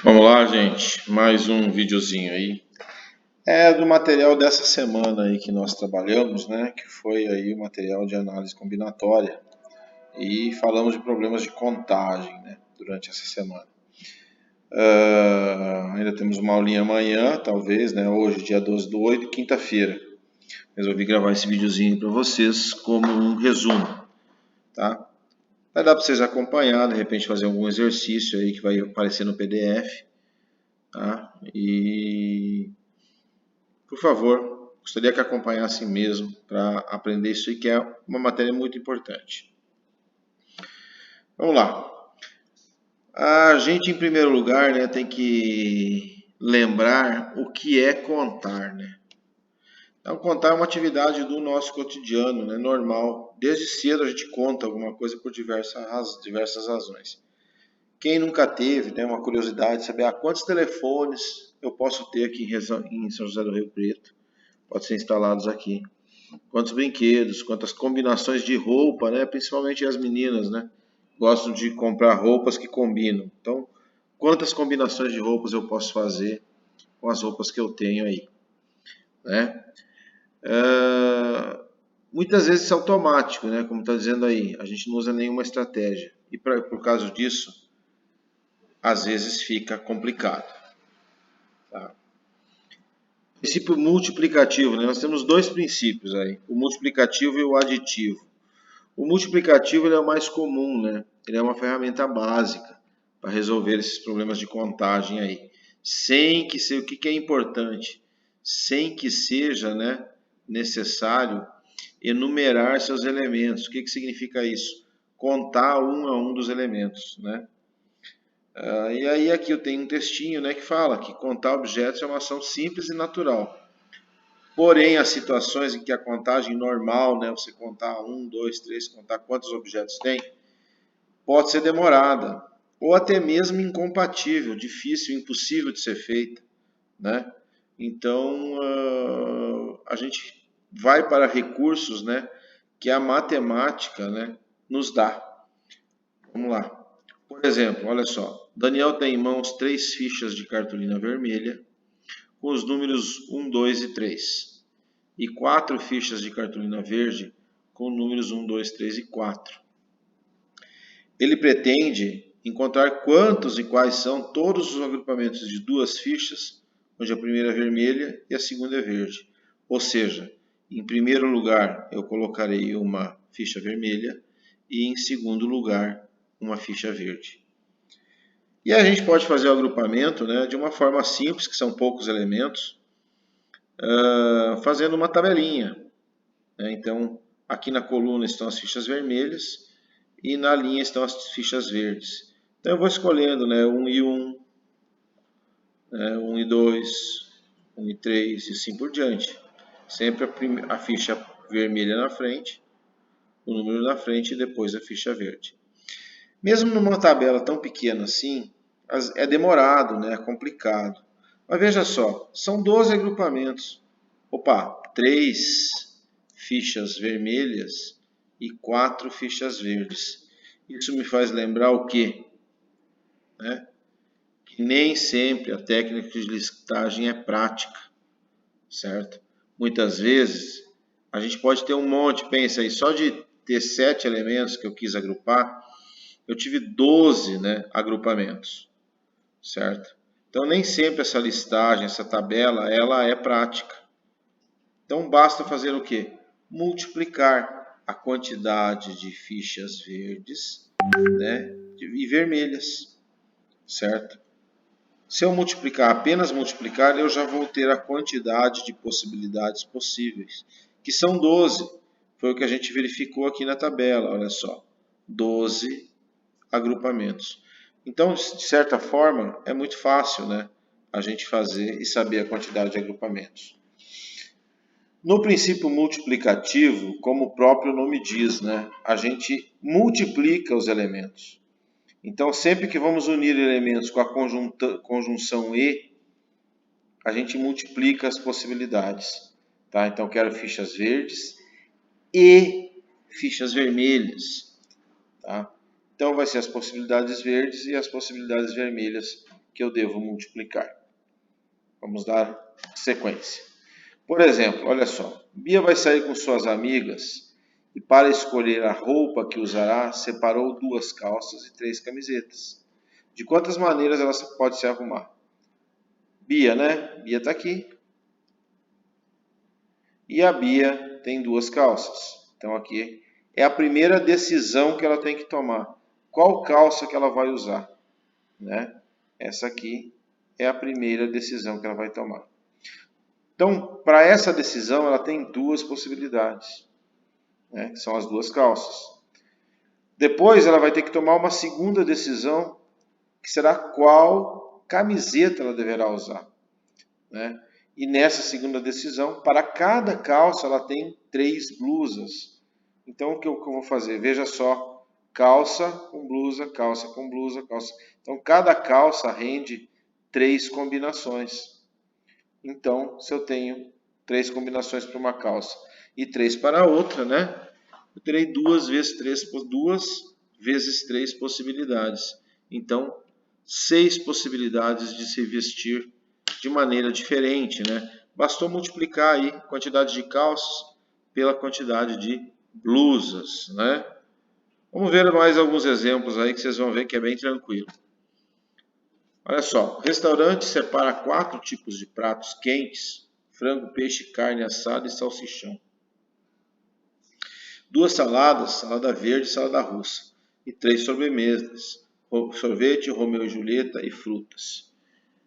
Vamos lá, gente. Mais um videozinho aí. É do material dessa semana aí que nós trabalhamos, né? Que foi aí o material de análise combinatória. E falamos de problemas de contagem, né? Durante essa semana. Ainda temos uma aulinha amanhã, talvez, né? Hoje, dia 12/8, quinta-feira. Resolvi gravar esse videozinho para vocês como um resumo, tá? Vai dar para vocês acompanhar, de repente fazer algum exercício aí que vai aparecer no PDF, tá? E por favor, gostaria que acompanhassem mesmo para aprender isso aí, que é uma matéria muito importante. Vamos lá. A gente, em primeiro lugar, né, tem que lembrar o que é contar, né? Então, contar é uma atividade do nosso cotidiano, né, normal. Desde cedo a gente conta alguma coisa por diversas razões. Quem nunca teve, né, uma curiosidade de saber quantos telefones eu posso ter aqui em São José do Rio Preto, pode ser instalados aqui. Quantos brinquedos, quantas combinações de roupa, né? Principalmente as meninas, né? Gostam de comprar roupas que combinam. Então, quantas combinações de roupas eu posso fazer com as roupas que eu tenho aí, né? Muitas vezes isso é automático, né? Como está dizendo aí, a gente não usa nenhuma estratégia. E por causa disso, às vezes fica complicado. Tá? Princípio multiplicativo, né? Nós temos dois princípios aí, o multiplicativo e o aditivo. O multiplicativo ele é o mais comum, né? Ele é uma ferramenta básica para resolver esses problemas de contagem aí. Sem que seja, o que é importante? Sem que seja, né, necessário enumerar seus elementos. O que significa isso? Contar um a um dos elementos, né? E aí aqui eu tenho um textinho, né, que fala que contar objetos é uma ação simples e natural. Porém, as situações em que a contagem normal, né, você contar 1, 2, 3, contar quantos objetos tem, pode ser demorada, ou até mesmo incompatível, difícil, impossível de ser feita, né? Então, a gente vai para recursos, né, que a matemática, né, nos dá. Vamos lá. Por exemplo, olha só, Daniel tem em mãos 3 fichas de cartolina vermelha com os números 1, 2 e 3. E 4 fichas de cartolina verde com números 1, 2, 3 e 4. Ele pretende encontrar quantos e quais são todos os agrupamentos de 2 fichas, onde a primeira é vermelha e a segunda é verde. Ou seja, em primeiro lugar eu colocarei uma ficha vermelha e em segundo lugar uma ficha verde. E a gente pode fazer o agrupamento, né, de uma forma simples, que são poucos elementos, fazendo uma tabelinha. Né? Então, aqui na coluna estão as fichas vermelhas e na linha estão as fichas verdes. Então, eu vou escolhendo, né, 1 e 1, né, 1 e 2, 1 e 3 e assim por diante. Sempre a ficha vermelha na frente, o número na frente e depois a ficha verde. Mesmo numa tabela tão pequena assim, é demorado, né, é complicado. Mas veja só, são 12 agrupamentos. Opa, 3 fichas vermelhas e 4 fichas verdes. Isso me faz lembrar o quê? Né? Que nem sempre a técnica de listagem é prática, certo? Muitas vezes a gente pode ter um monte, pensa aí, só de ter 7 elementos que eu quis agrupar, eu tive 12, né, agrupamentos, certo? Então nem sempre essa listagem, essa tabela, ela é prática. Então basta fazer o quê? Multiplicar a quantidade de fichas verdes, né, e vermelhas, certo? Se eu multiplicar, apenas multiplicar, eu já vou ter a quantidade de possibilidades possíveis, que são 12. Foi o que a gente verificou aqui na tabela, olha só. 12 agrupamentos. Então, de certa forma, é muito fácil, né, a gente fazer e saber a quantidade de agrupamentos. No princípio multiplicativo, como o próprio nome diz, né, a gente multiplica os elementos. Então, sempre que vamos unir elementos com a conjunção e, a gente multiplica as possibilidades. Tá? Então, quero fichas verdes e fichas vermelhas. Tá? Então, vai ser as possibilidades verdes e as possibilidades vermelhas que eu devo multiplicar. Vamos dar sequência. Por exemplo, olha só, Bia vai sair com suas amigas e para escolher a roupa que usará, separou 2 calças e 3 camisetas. De quantas maneiras ela pode se arrumar? Bia, né? Bia está aqui. E a Bia tem 2 calças. Então aqui é a primeira decisão que ela tem que tomar. Qual calça que ela vai usar? Né? Essa aqui é a primeira decisão que ela vai tomar. Então, para essa decisão, ela tem 2 possibilidades, né? Que são as 2 calças. Depois, ela vai ter que tomar uma segunda decisão, que será qual camiseta ela deverá usar, né? E nessa segunda decisão, para cada calça, ela tem 3 blusas. Então, o que eu vou fazer? Veja só, calça com blusa, calça com blusa, calça. Então, cada calça rende 3 combinações. Então, se eu tenho 3 combinações para uma calça e 3 para a outra, né? Eu terei 2 vezes 3 possibilidades. Então, 6 possibilidades de se vestir de maneira diferente, né? Bastou multiplicar aí a quantidade de calças pela quantidade de blusas, né? Vamos ver mais alguns exemplos aí que vocês vão ver que é bem tranquilo. Olha só, o restaurante separa 4 tipos de pratos quentes: frango, peixe, carne assada e salsichão. 2 saladas, salada verde e salada russa. E 3 sobremesas: sorvete, Romeu e Julieta e frutas.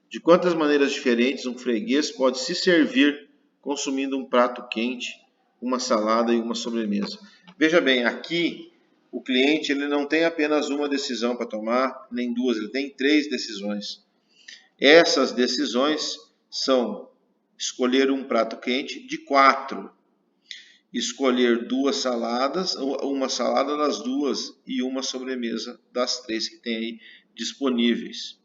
De quantas maneiras diferentes um freguês pode se servir consumindo um prato quente, uma salada e uma sobremesa? Veja bem, aqui o cliente ele não tem apenas uma decisão para tomar, nem 2, ele tem 3 decisões. Essas decisões são escolher um prato quente de 4, escolher 2 saladas, uma salada das 2 e uma sobremesa das 3 que tem aí disponíveis.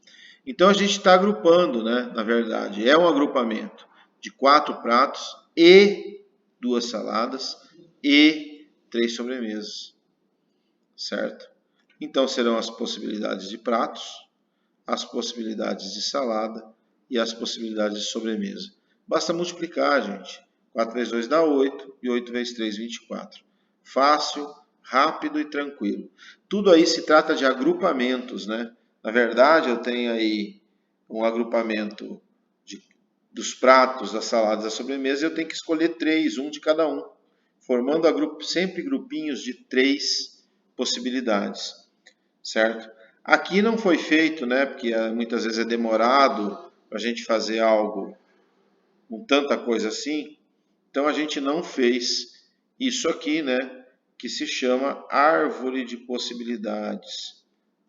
Então a gente está agrupando, né? Na verdade, é um agrupamento de 4 pratos e 2 saladas e 3 sobremesas, certo? Então serão as possibilidades de pratos, as possibilidades de salada e as possibilidades de sobremesa. Basta multiplicar, gente. 4 vezes 2 dá 8 e 8 vezes 3, 24. Fácil, rápido e tranquilo. Tudo aí se trata de agrupamentos, né? Na verdade, eu tenho aí um agrupamento dos pratos, das saladas, da sobremesa, e eu tenho que escolher 3, um de cada um, formando sempre grupinhos de 3 possibilidades, certo? Aqui não foi feito, né? Porque muitas vezes é demorado para a gente fazer algo com tanta coisa assim. Então a gente não fez isso aqui, né? Que se chama árvore de possibilidades,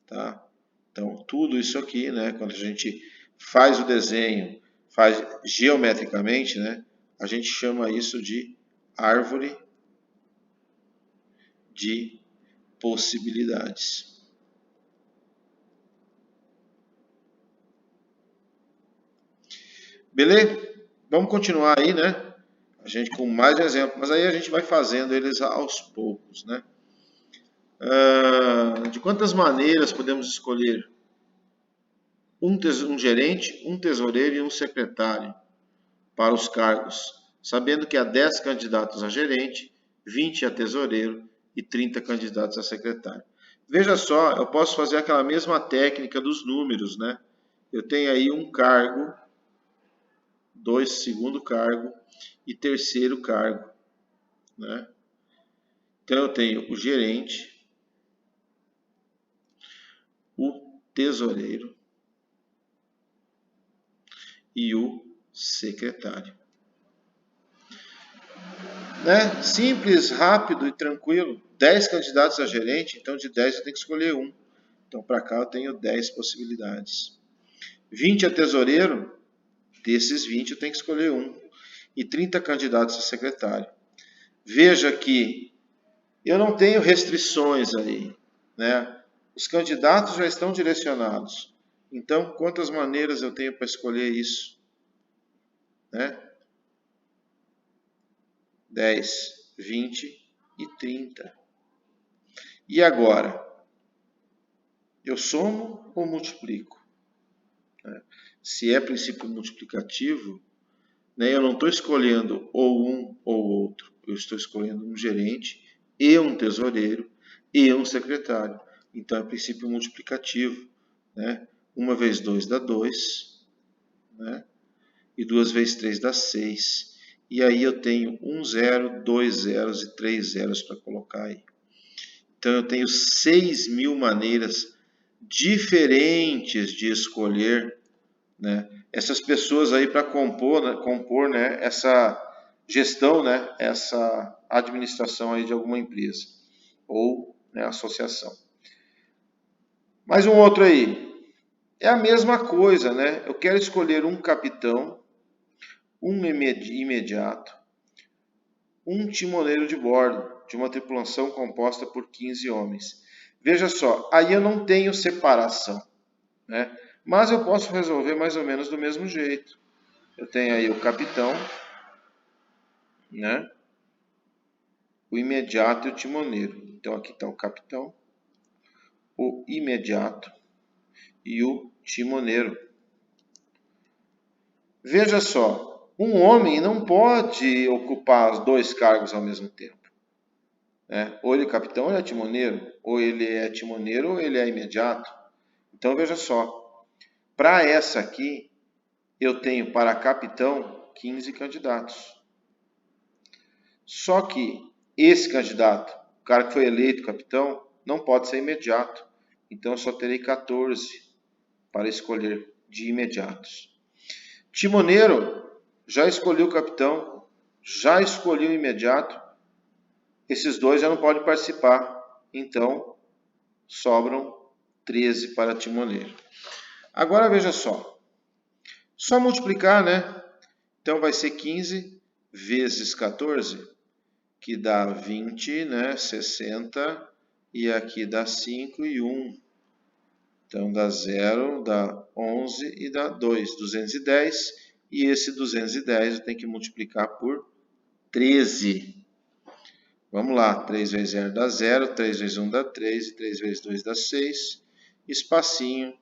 tá? Então tudo isso aqui, né? Quando a gente faz o desenho, faz geometricamente, né? A gente chama isso de árvore de possibilidades. Beleza? Vamos continuar aí, né? A gente com mais exemplos, mas aí a gente vai fazendo eles aos poucos, né? De quantas maneiras podemos escolher um gerente, um tesoureiro e um secretário para os cargos, sabendo que há 10 candidatos a gerente, 20 a tesoureiro e 30 candidatos a secretário. Veja só, eu posso fazer aquela mesma técnica dos números, né? Eu tenho aí um cargo, 2 segundo cargo e terceiro cargo, né? Então eu tenho o gerente, o tesoureiro e o secretário. Né? Simples, rápido e tranquilo. 10 candidatos a gerente, então de 10 eu tenho que escolher um. Então para cá eu tenho 10 possibilidades. 20 a tesoureiro, desses 20 eu tenho que escolher um. E 30 candidatos a secretário. Veja que eu não tenho restrições aí, né? Os candidatos já estão direcionados. Então, quantas maneiras eu tenho para escolher isso? Né? 10, 20 e 30. E agora? Eu somo ou multiplico? Se é princípio multiplicativo, né, eu não estou escolhendo ou um ou outro. Eu estou escolhendo um gerente e um tesoureiro e um secretário. Então é princípio multiplicativo. Né? 1 vezes 2 dá 2. Né? E 2 vezes 3 dá 6. E aí eu tenho 1 zero, 2 zeros e 3 zeros para colocar aí. Então eu tenho 6.000 maneiras diferentes de escolher, né, essas pessoas aí para compor, né, essa gestão, né, essa administração aí de alguma empresa ou, né, associação. Mais um outro aí. É a mesma coisa, né? Eu quero escolher um capitão, um imediato, um timoneiro de bordo de uma tripulação composta por 15 homens. Veja só, aí eu não tenho separação, né? Mas eu posso resolver mais ou menos do mesmo jeito. Eu tenho aí o capitão, né? O imediato e o timoneiro. Então aqui está o capitão, o imediato e o timoneiro. Veja só, um homem não pode ocupar os dois cargos ao mesmo tempo. Né? Ou ele é capitão ou ele é timoneiro, ou ele é timoneiro ou ele é imediato. Então veja só, para essa aqui, eu tenho para capitão 15 candidatos. Só que esse candidato, o cara que foi eleito capitão, não pode ser imediato. Então eu só terei 14 para escolher de imediatos. Timoneiro, já escolhi o capitão, já escolhi o imediato. Esses dois já não podem participar. Então sobram 13 para timoneiro. Agora veja só multiplicar, né? Então vai ser 15 vezes 14, que dá 20, né? 60, e aqui dá 5 e 1. Então dá 0, dá 11 e dá 2, 210. E esse 210 eu tenho que multiplicar por 13. Vamos lá, 3 vezes 0 dá 0, 3 vezes 1 dá 3, e 3 vezes 2 dá 6. Espacinho,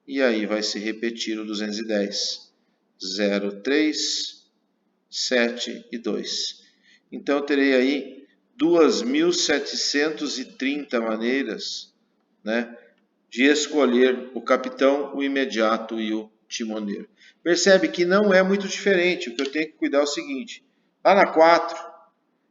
e aí vai se repetir o 210. 0, 3, 7 e 2. Então eu terei aí 2.730 maneiras, né, de escolher o capitão, o imediato e o timoneiro. Percebe que não é muito diferente. O que eu tenho que cuidar é o seguinte. Lá na 4,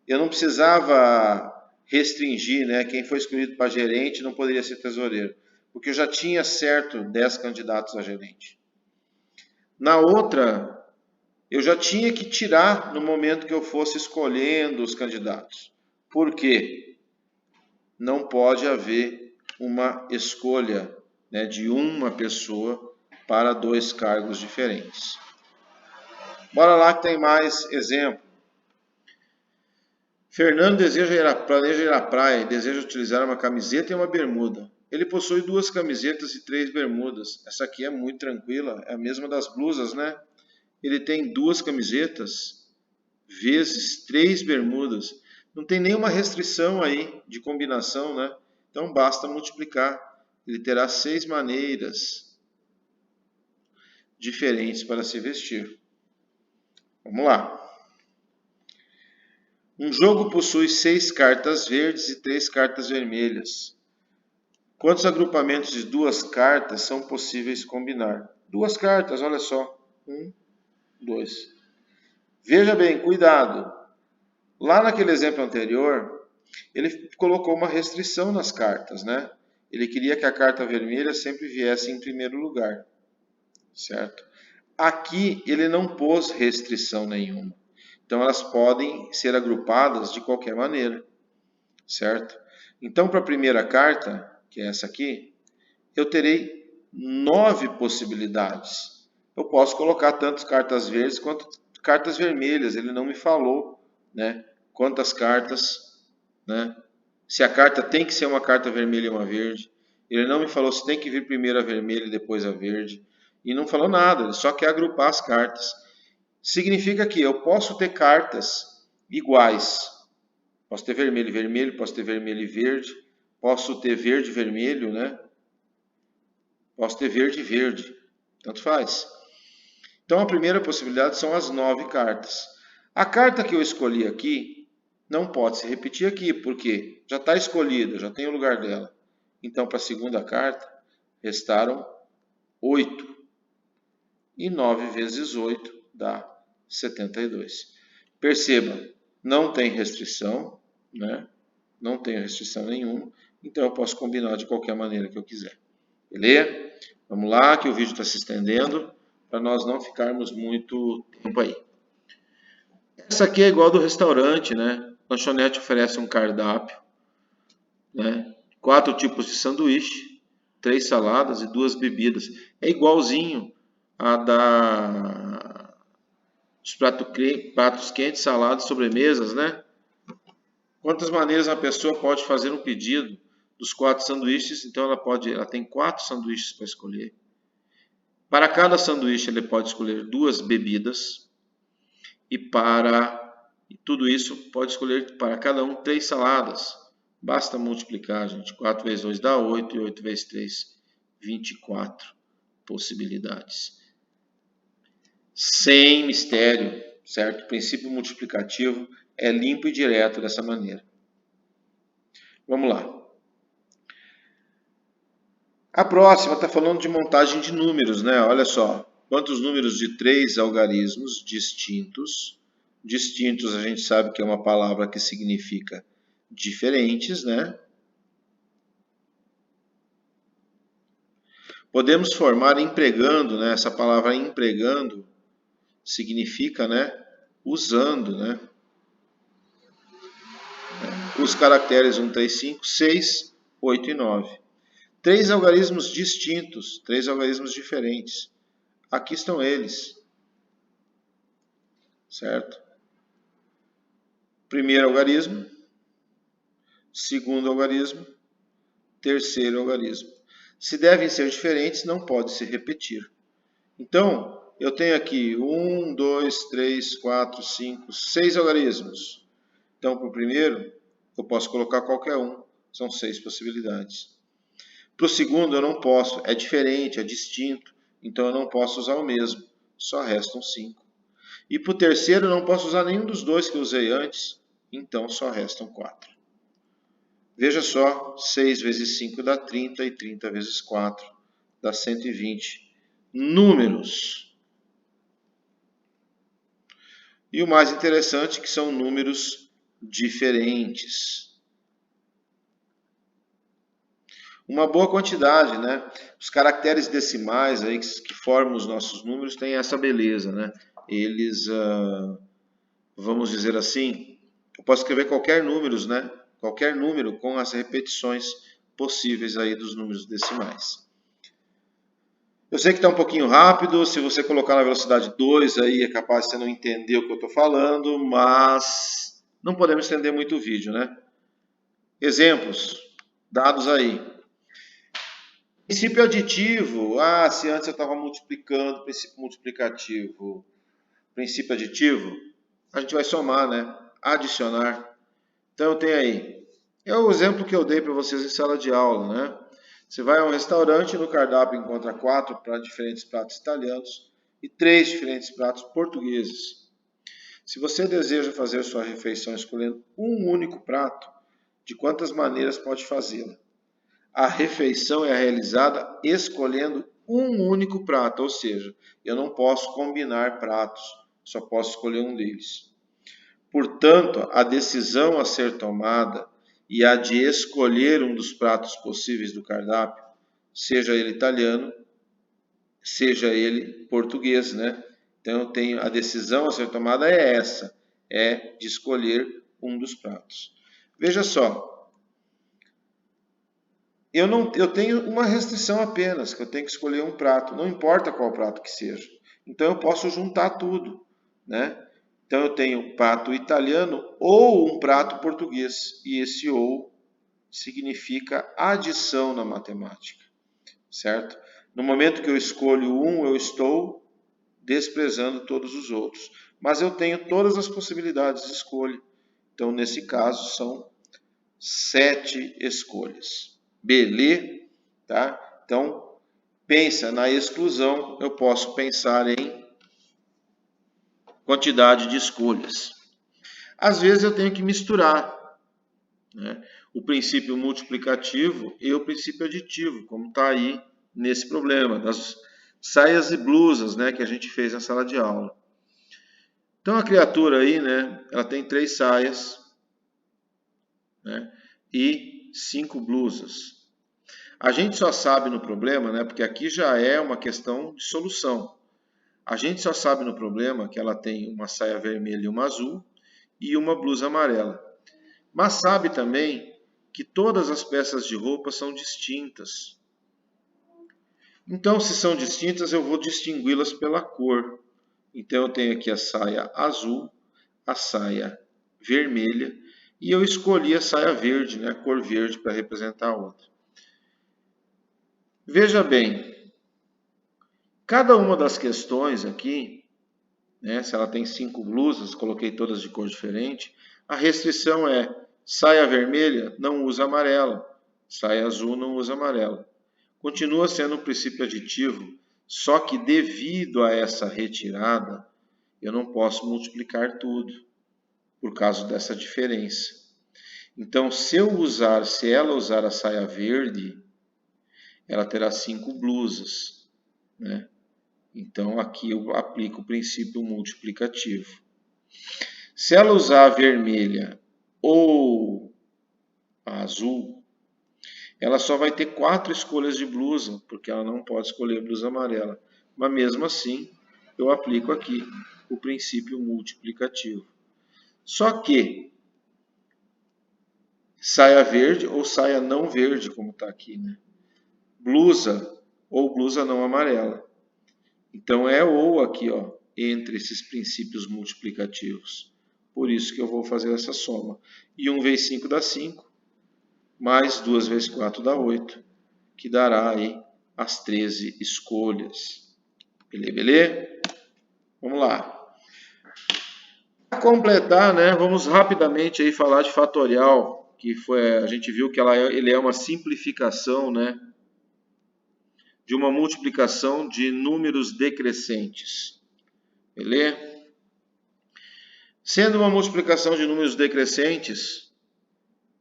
eu não precisava restringir, né, quem foi escolhido para gerente não poderia ser tesoureiro, porque eu já tinha certo 10 candidatos a gerente. Na outra, eu já tinha que tirar no momento que eu fosse escolhendo os candidatos. Por quê? Não pode haver uma escolha, né, de uma pessoa para dois cargos diferentes. Bora lá que tem mais exemplo. Fernando planeja ir à praia e deseja utilizar uma camiseta e uma bermuda. Ele possui 2 camisetas e 3 bermudas. Essa aqui é muito tranquila, é a mesma das blusas, né? Ele tem 2 camisetas vezes 3 bermudas. Não tem nenhuma restrição aí de combinação, né? Então basta multiplicar. Ele terá 6 maneiras diferentes para se vestir. Vamos lá. Um jogo possui 6 cartas verdes e 3 cartas vermelhas. Quantos agrupamentos de 2 cartas são possíveis combinar? 2 cartas, olha só. 1, 2. Veja bem, cuidado. Lá naquele exemplo anterior, ele colocou uma restrição nas cartas, né? Ele queria que a carta vermelha sempre viesse em primeiro lugar, certo? Aqui ele não pôs restrição nenhuma. Então elas podem ser agrupadas de qualquer maneira, certo? Então para a primeira carta, que é essa aqui, eu terei 9 possibilidades. Eu posso colocar tanto cartas verdes quanto cartas vermelhas. Ele não me falou, né, quantas cartas, né? Se a carta tem que ser uma carta vermelha e uma verde. Ele não me falou se tem que vir primeiro a vermelha e depois a verde. E não falou nada, ele só quer agrupar as cartas. Significa que eu posso ter cartas iguais. Posso ter vermelho e vermelho, posso ter vermelho e verde, posso ter verde e vermelho, né? Posso ter verde e verde. Tanto faz. Então a primeira possibilidade são as 9 cartas. A carta que eu escolhi aqui não pode se repetir aqui, porque já está escolhida, já tem o lugar dela. Então para a segunda carta restaram 8. E 9 vezes 8 dá 72. Perceba, não tem restrição, né? Não tem restrição nenhuma, então eu posso combinar de qualquer maneira que eu quiser. Beleza? Vamos lá, que o vídeo está se estendendo, para nós não ficarmos muito tempo aí. Essa aqui é igual do restaurante, né? Lanchonete oferece um cardápio, né? 4 tipos de sanduíche, 3 saladas e 2 bebidas. É igualzinho a os pratos quentes, saladas, sobremesas, né? Quantas maneiras uma pessoa pode fazer um pedido dos 4 sanduíches? Então ela tem 4 sanduíches para escolher. Para cada sanduíche ele pode escolher 2 bebidas e tudo isso pode escolher para cada um 3 saladas. Basta multiplicar, gente. 4 vezes 2 dá 8 e 8 vezes 3, 24 possibilidades. Sem mistério, certo? O princípio multiplicativo é limpo e direto dessa maneira. Vamos lá. A próxima está falando de montagem de números, né? Olha só, quantos números de 3 algarismos distintos. Distintos a gente sabe que é uma palavra que significa diferentes, né? Podemos formar empregando, né? Essa palavra empregando significa, né? Usando, né? Os caracteres 1, 3, 5, 6, 8 e 9. 3 algarismos distintos, 3 algarismos diferentes. Aqui estão eles. Certo? Primeiro algarismo, segundo algarismo, terceiro algarismo. Se devem ser diferentes, não pode se repetir. Então, eu tenho aqui 1, 2, 3, 4, 5, 6 algarismos. Então, para o primeiro, eu posso colocar qualquer um. São 6 possibilidades. Para o segundo, eu não posso. É diferente, é distinto. Então, eu não posso usar o mesmo. Só restam 5. E para o terceiro, eu não posso usar nenhum dos dois que eu usei antes. Então, só restam 4. Veja só, 6 vezes 5 dá 30 e 30 vezes 4 dá 120. Números. E o mais interessante é que são números diferentes. Uma boa quantidade, né? Os caracteres decimais aí que formam os nossos números têm essa beleza, né? Eles, vamos dizer assim, eu posso escrever qualquer números, né? Qualquer número com as repetições possíveis aí dos números decimais. Eu sei que está um pouquinho rápido, se você colocar na velocidade 2 aí é capaz de você não entender o que eu estou falando, mas não podemos estender muito o vídeo, né? Exemplos dados aí. Princípio aditivo, se antes eu estava multiplicando, princípio multiplicativo, princípio aditivo, a gente vai somar, né? Adicionar. Então eu tenho aí, é o exemplo que eu dei para vocês em sala de aula, né? Você vai a um restaurante, no cardápio encontra 4 diferentes pratos italianos e 3 diferentes pratos portugueses. Se você deseja fazer sua refeição escolhendo um único prato, de quantas maneiras pode fazê-la? A refeição é realizada escolhendo um único prato, ou seja, eu não posso combinar pratos, só posso escolher um deles. Portanto, a decisão a ser tomada e a de escolher um dos pratos possíveis do cardápio, seja ele italiano, seja ele português, né? Então eu tenho a decisão a ser tomada é essa, é de escolher um dos pratos. Veja só, eu tenho uma restrição apenas, que eu tenho que escolher um prato, não importa qual prato que seja. Então eu posso juntar tudo, né? Então eu tenho prato italiano ou um prato português, e esse ou significa adição na matemática, certo? No momento que eu escolho um, eu estou desprezando todos os outros, mas eu tenho todas as possibilidades de escolha. Então nesse caso são 7 escolhas. Beleza? Tá? Então, pensa na exclusão, eu posso pensar em quantidade de escolhas. Às vezes eu tenho que misturar, né, o princípio multiplicativo e o princípio aditivo, como está aí nesse problema das saias e blusas, né, que a gente fez na sala de aula. Então a criatura aí, né, ela tem 3 saias, né, e 5 blusas. A gente só sabe no problema, né, porque aqui já é uma questão de solução. A gente só sabe no problema que ela tem uma saia vermelha e uma azul e uma blusa amarela. Mas sabe também que todas as peças de roupa são distintas. Então, se são distintas, eu vou distingui-las pela cor. Então, eu tenho aqui a saia azul, a saia vermelha, e eu escolhi a saia verde, né, a cor verde, para representar a outra. Veja bem, cada uma das questões aqui, né, se ela tem 5 blusas, coloquei todas de cor diferente, a restrição é saia vermelha não usa amarela, saia azul não usa amarela. Continua sendo um princípio aditivo, só que devido a essa retirada, eu não posso multiplicar tudo, por causa dessa diferença. Então, se ela usar a saia verde, ela terá 5 blusas, né? Então, aqui eu aplico o princípio multiplicativo. Se ela usar a vermelha ou a azul, ela só vai ter 4 escolhas de blusa, porque ela não pode escolher blusa amarela. Mas mesmo assim, eu aplico aqui o princípio multiplicativo. Só que saia verde ou saia não verde, como está aqui, né? Blusa ou blusa não amarela. Então é ou aqui, ó, entre esses princípios multiplicativos. Por isso que eu vou fazer essa soma. E 1 vezes 5 dá 5, mais 2 vezes 4 dá 8, que dará aí as 13 escolhas. Beleza? Vamos lá. Para completar, né, vamos rapidamente aí falar de fatorial, que a gente viu que ele é uma simplificação, né, de uma multiplicação de números decrescentes. Beleza? Sendo uma multiplicação de números decrescentes,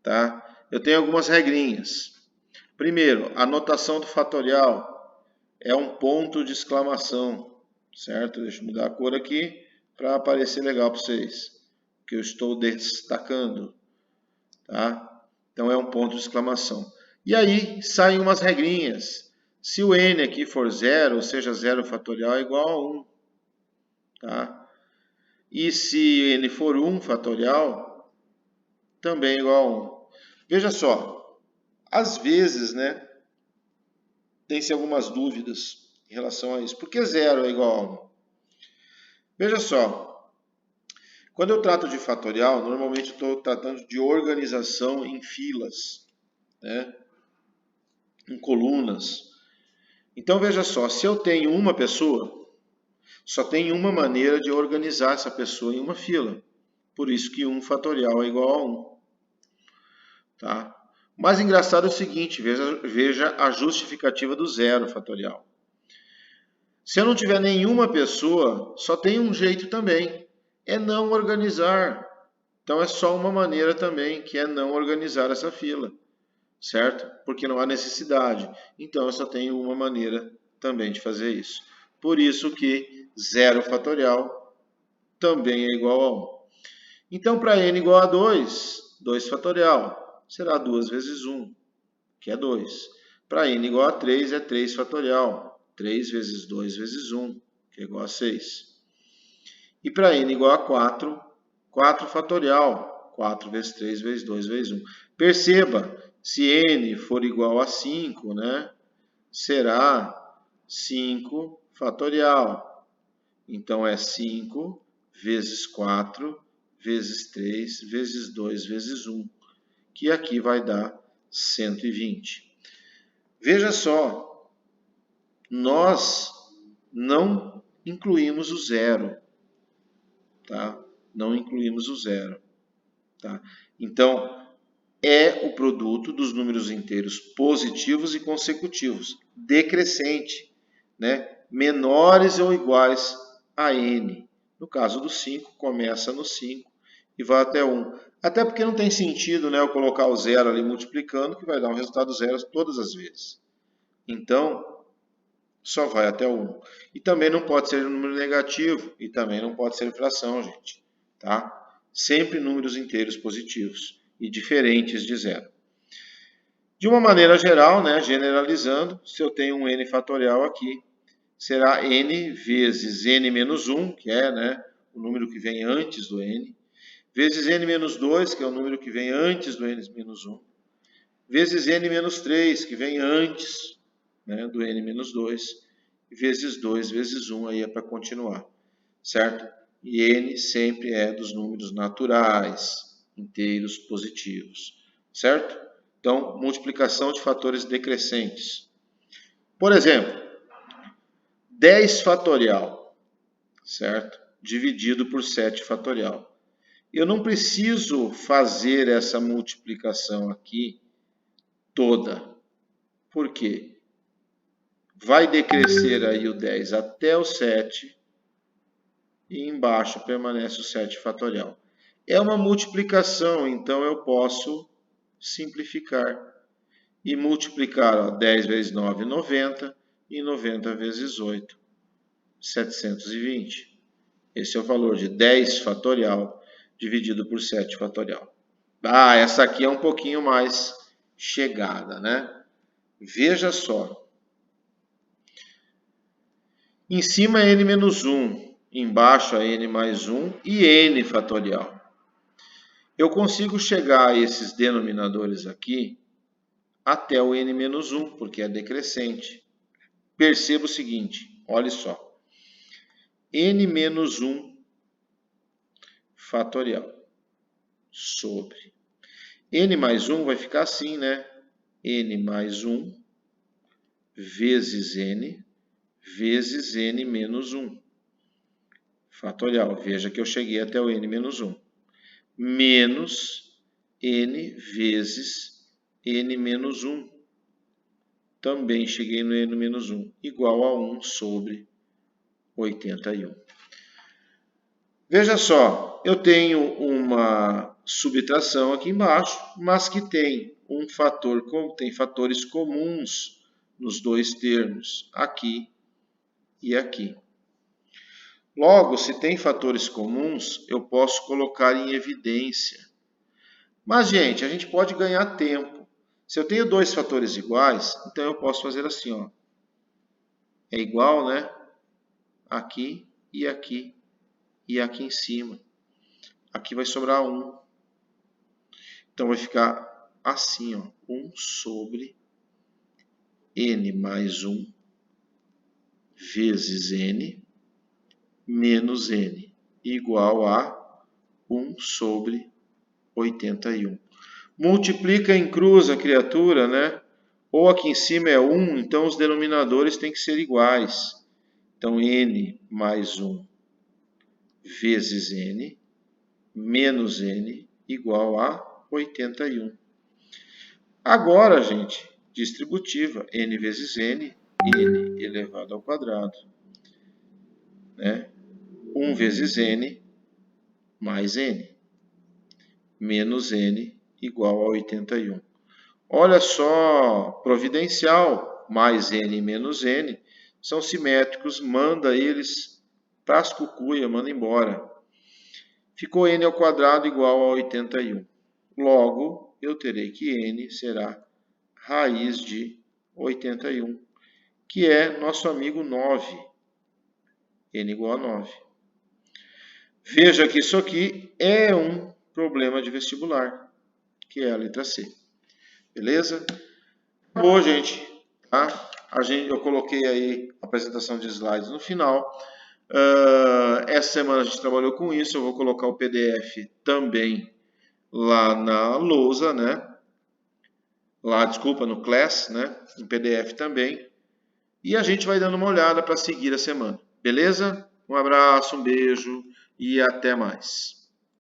tá? Eu tenho algumas regrinhas. Primeiro, a notação do fatorial é um ponto de exclamação, certo? Deixa eu mudar a cor aqui para aparecer legal para vocês, que eu estou destacando, tá? Então é um ponto de exclamação. E aí saem umas regrinhas. Se o n aqui for 0, ou seja, 0 fatorial é igual a 1, tá? E se n for 1 fatorial, também é igual a 1. Veja só, às vezes, né, tem-se algumas dúvidas em relação a isso. Por que 0 é igual a 1? Veja só, quando eu trato de fatorial, normalmente eu estou tratando de organização em filas, né, em colunas. Então veja só, se eu tenho uma pessoa, só tem uma maneira de organizar essa pessoa em uma fila. Por isso que 1 fatorial é igual a 1. Tá? O mais engraçado é o seguinte, veja a justificativa do 0 fatorial. Se eu não tiver nenhuma pessoa, só tem um jeito também, é não organizar. Então é só uma maneira também, que é não organizar essa fila, certo? Porque não há necessidade. Então eu só tenho uma maneira também de fazer isso. Por isso que 0 fatorial também é igual a 1. Então para n igual a 2, 2 fatorial será 2 vezes 1, que é 2. Para n igual a 3 é 3 fatorial, 3 vezes 2 vezes 1, que é igual a 6. E para n igual a 4, 4 fatorial, 4 vezes 3 vezes 2 vezes 1. Perceba, se n for igual a 5, né, será 5 fatorial. Então é 5 vezes 4 vezes 3 vezes 2 vezes 1, que aqui vai dar 120. Veja só, nós não incluímos o 0, tá? Não incluímos o 0, tá? Então, é o produto dos números inteiros positivos e consecutivos, decrescente, né? Menores ou iguais a n. No caso do 5, começa no 5 e vai até 1. Até porque não tem sentido, né, eu colocar o zero ali multiplicando, que vai dar um resultado zero todas as vezes. Então, só vai até o 1. E também não pode ser um número negativo, e também não pode ser fração, gente. Tá? Sempre números inteiros positivos e diferentes de zero. De uma maneira geral, né, generalizando, se eu tenho um n fatorial aqui, será n vezes n menos 1, que é, né, o número que vem antes do n, vezes n menos 2, que é o número que vem antes do n menos 1, vezes n menos 3, que vem antes, né, do n menos 2, vezes 2 vezes 1, aí é para continuar, certo? E n sempre é dos números naturais, inteiros positivos, certo? Então, multiplicação de fatores decrescentes. Por exemplo, 10 fatorial, certo? Dividido por 7 fatorial. Eu não preciso fazer essa multiplicação aqui toda. Por quê? Vai decrescer aí o 10 até o 7 e embaixo permanece o 7 fatorial. É uma multiplicação, então eu posso simplificar e multiplicar, ó, 10 vezes 9, 90, e 90 vezes 8, 720. Esse é o valor de 10 fatorial dividido por 7 fatorial. Ah, essa aqui é um pouquinho mais chegada, né? Veja só. Em cima é n menos 1, embaixo é n mais 1 e n fatorial. Eu consigo chegar a esses denominadores aqui até o n menos 1, porque é decrescente. Perceba o seguinte, olha só. N menos 1 fatorial sobre n mais 1 vai ficar assim, né? N mais 1 vezes n vezes n menos 1 fatorial. Veja que eu cheguei até o n menos 1. Menos n vezes n menos 1. Também cheguei no n menos 1, igual a 1 sobre 81. Veja só, eu tenho uma subtração aqui embaixo, mas que tem um fator, tem fatores comuns nos dois termos, aqui e aqui. Logo, se tem fatores comuns, eu posso colocar em evidência. Mas, gente, a gente pode ganhar tempo. Se eu tenho dois fatores iguais, então eu posso fazer assim, ó. É igual, né? Aqui e aqui. E aqui em cima. Aqui vai sobrar 1. Então vai ficar assim, ó. 1 sobre n mais 1 vezes n menos n igual a 1 sobre 81. Multiplica em cruz a criatura, né? Ou aqui em cima é 1, então os denominadores têm que ser iguais. Então, n mais 1 vezes n menos n igual a 81. Agora, gente, distributiva, n vezes n, n elevado ao quadrado. Né? 1 vezes n mais n, menos n igual a 81. Olha só, providencial, mais n menos n, são simétricos, manda eles para as cucuia, manda embora. Ficou n ao quadrado igual a 81. Logo, eu terei que n será raiz de 81, que é nosso amigo 9. N igual a 9. Veja que isso aqui é um problema de vestibular, que é a letra C. Beleza? Acabou, gente. Tá? Eu coloquei aí a apresentação de slides no final. Essa semana a gente trabalhou com isso. Eu vou colocar o PDF também lá na lousa, né? No Class, né? Em PDF também. E a gente vai dando uma olhada para seguir a semana. Beleza? Um abraço, um beijo e até mais.